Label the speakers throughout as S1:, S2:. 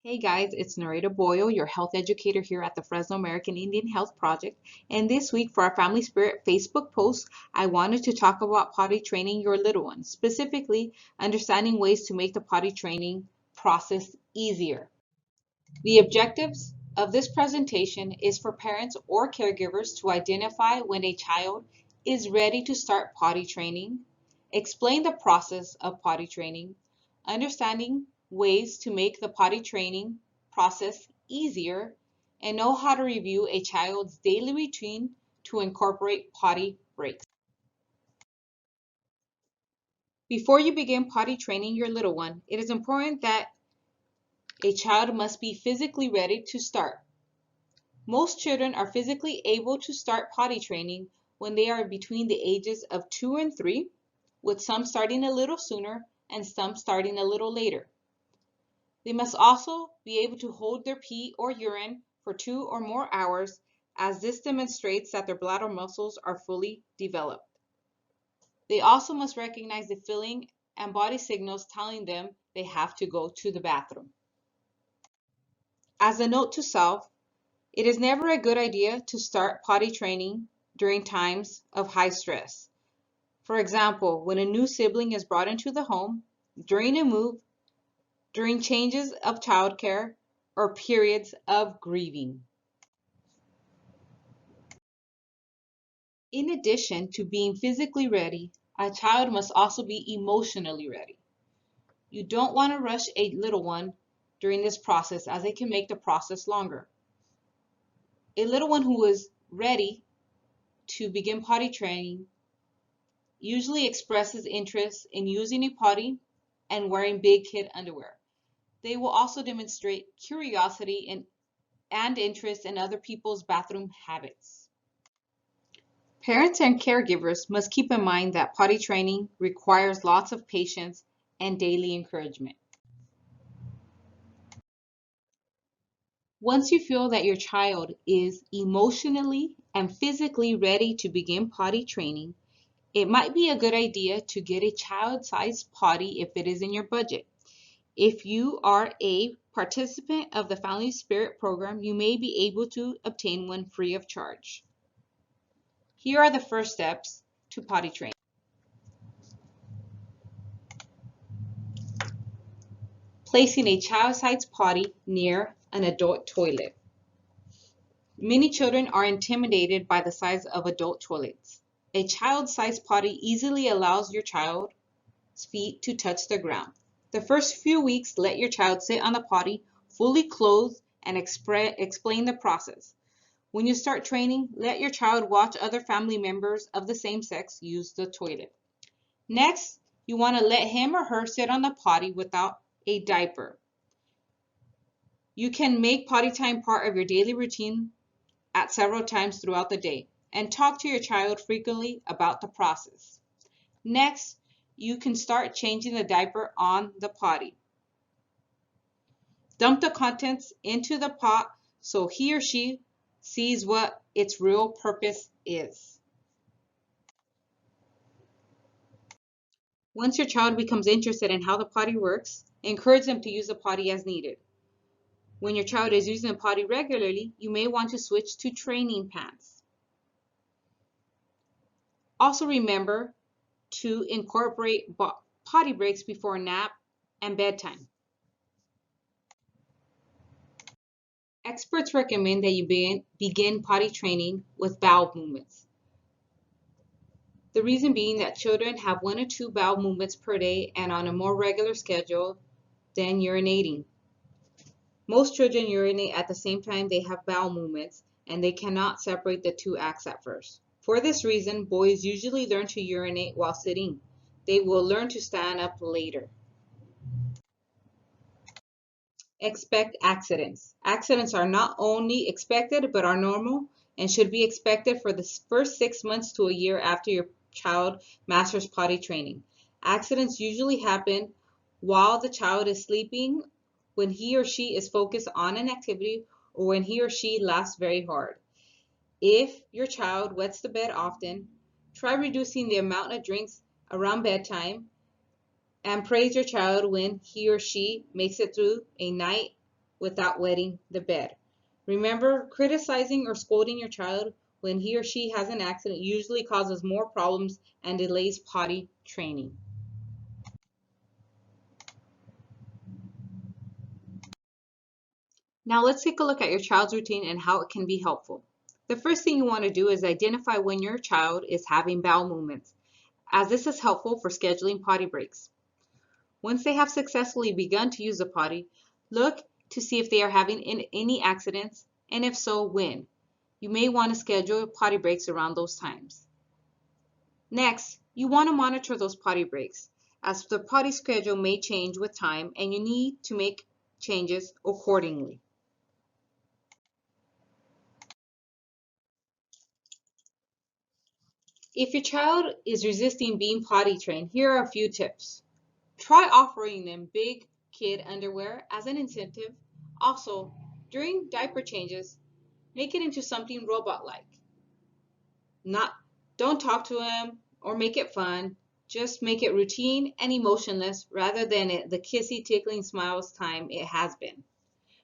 S1: Hey guys, it's Nereida Boyle, your health educator here at the Fresno American Indian Health Project. And this week for our Family Spirit Facebook post, I wanted to talk about potty training your little ones, specifically understanding ways to make the potty training process easier. The objectives of this presentation is for parents or caregivers to identify when a child is ready to start potty training, explain the process of potty training, understanding ways to make the potty training process easier, and know how to review a child's daily routine to incorporate potty breaks. Before you begin potty training your little one, it is important that a child must be physically ready to start. Most children are physically able to start potty training when they are between the ages of 2 and 3, with some starting a little sooner and some starting a little later. They must also be able to hold their pee or urine for 2 or more hours, as this demonstrates that their bladder muscles are fully developed. They also must recognize the feeling and body signals telling them they have to go to the bathroom. As a note to self, it is never a good idea to start potty training during times of high stress. For example, when a new sibling is brought into the home, during a move, during changes of childcare, or periods of grieving. In addition to being physically ready, a child must also be emotionally ready. You don't want to rush a little one during this process, as it can make the process longer. A little one who is ready to begin potty training usually expresses interest in using a potty and wearing big kid underwear. They will also demonstrate curiosity and interest in other people's bathroom habits. Parents and caregivers must keep in mind that potty training requires lots of patience and daily encouragement. Once you feel that your child is emotionally and physically ready to begin potty training, it might be a good idea to get a child-sized potty if it is in your budget. If you are a participant of the Family Spirit program, you may be able to obtain one free of charge. Here are the first steps to potty training. Placing a child-sized potty near an adult toilet. Many children are intimidated by the size of adult toilets. A child-sized potty easily allows your child's feet to touch the ground. The first few weeks, let your child sit on the potty, fully clothed, and explain the process. When you start training, let your child watch other family members of the same sex use the toilet. Next, you want to let him or her sit on the potty without a diaper. You can make potty time part of your daily routine at several times throughout the day, and talk to your child frequently about the process. Next, you can start changing the diaper on the potty. Dump the contents into the pot so he or she sees what its real purpose is. Once your child becomes interested in how the potty works, encourage them to use the potty as needed. When your child is using the potty regularly, you may want to switch to training pants. Also remember to incorporate potty breaks before nap and bedtime. Experts recommend that you begin potty training with bowel movements. The reason being that children have 1 or 2 bowel movements per day and on a more regular schedule than urinating. Most children urinate at the same time they have bowel movements, and they cannot separate the 2 acts at first. For this reason, boys usually learn to urinate while sitting. They will learn to stand up later. Expect accidents. Accidents are not only expected but are normal and should be expected for the first 6 months to a year after your child masters potty training. Accidents usually happen while the child is sleeping, when he or she is focused on an activity, or when he or she laughs very hard. If your child wets the bed often, try reducing the amount of drinks around bedtime, and praise your child when he or she makes it through a night without wetting the bed. Remember, criticizing or scolding your child when he or she has an accident usually causes more problems and delays potty training. Now let's take a look at your child's routine and how it can be helpful. The first thing you want to do is identify when your child is having bowel movements, as this is helpful for scheduling potty breaks. Once they have successfully begun to use the potty, look to see if they are having any accidents, and if so, when. You may want to schedule potty breaks around those times. Next, you want to monitor those potty breaks, as the potty schedule may change with time and you need to make changes accordingly. If your child is resisting being potty trained, here are a few tips. Try offering them big kid underwear as an incentive. Also, during diaper changes, make it into something robot-like. Don't talk to him or make it fun. Just make it routine and emotionless rather than the kissy tickling smiles time it has been.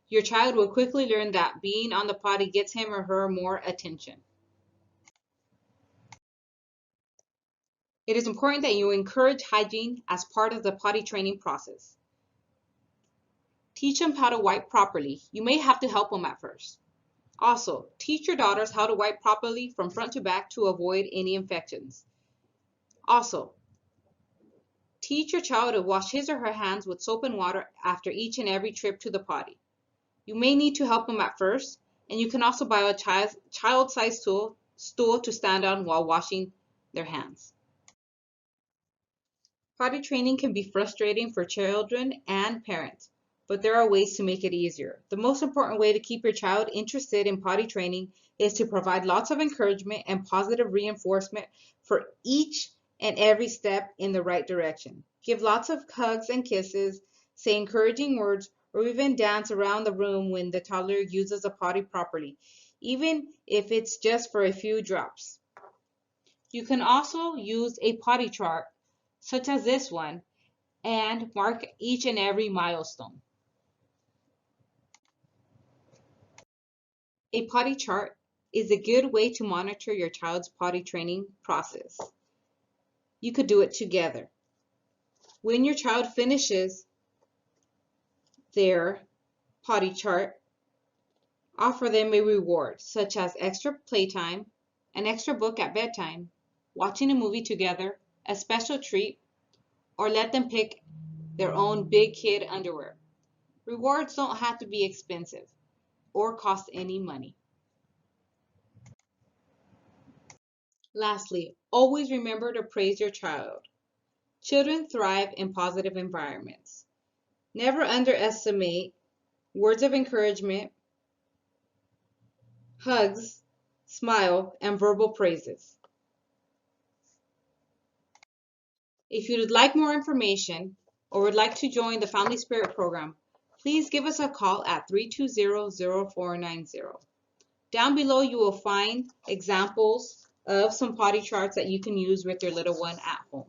S1: Your child will quickly learn that being on the potty gets him or her more attention. It is important that you encourage hygiene as part of the potty training process. Teach them how to wipe properly. You may have to help them at first. Also, teach your daughters how to wipe properly from front to back to avoid any infections. Also, teach your child to wash his or her hands with soap and water after each and every trip to the potty. You may need to help them at first, and you can also buy a child-sized stool to stand on while washing their hands. Potty training can be frustrating for children and parents, but there are ways to make it easier. The most important way to keep your child interested in potty training is to provide lots of encouragement and positive reinforcement for each and every step in the right direction. Give lots of hugs and kisses, say encouraging words, or even dance around the room when the toddler uses a potty properly, even if it's just for a few drops. You can also use a potty chart, such as this one, and mark each and every milestone. A potty chart is a good way to monitor your child's potty training process. You could do it together. When your child finishes their potty chart, offer them a reward, such as extra playtime, an extra book at bedtime, watching a movie together, a special treat, or let them pick their own big kid underwear. Rewards don't have to be expensive or cost any money. Lastly, always remember to praise your child. Children thrive in positive environments. Never underestimate words of encouragement, hugs, smile, and verbal praises. If you would like more information or would like to join the Family Spirit program, please give us a call at 320-0490. Down below you will find examples of some potty charts that you can use with your little one at home.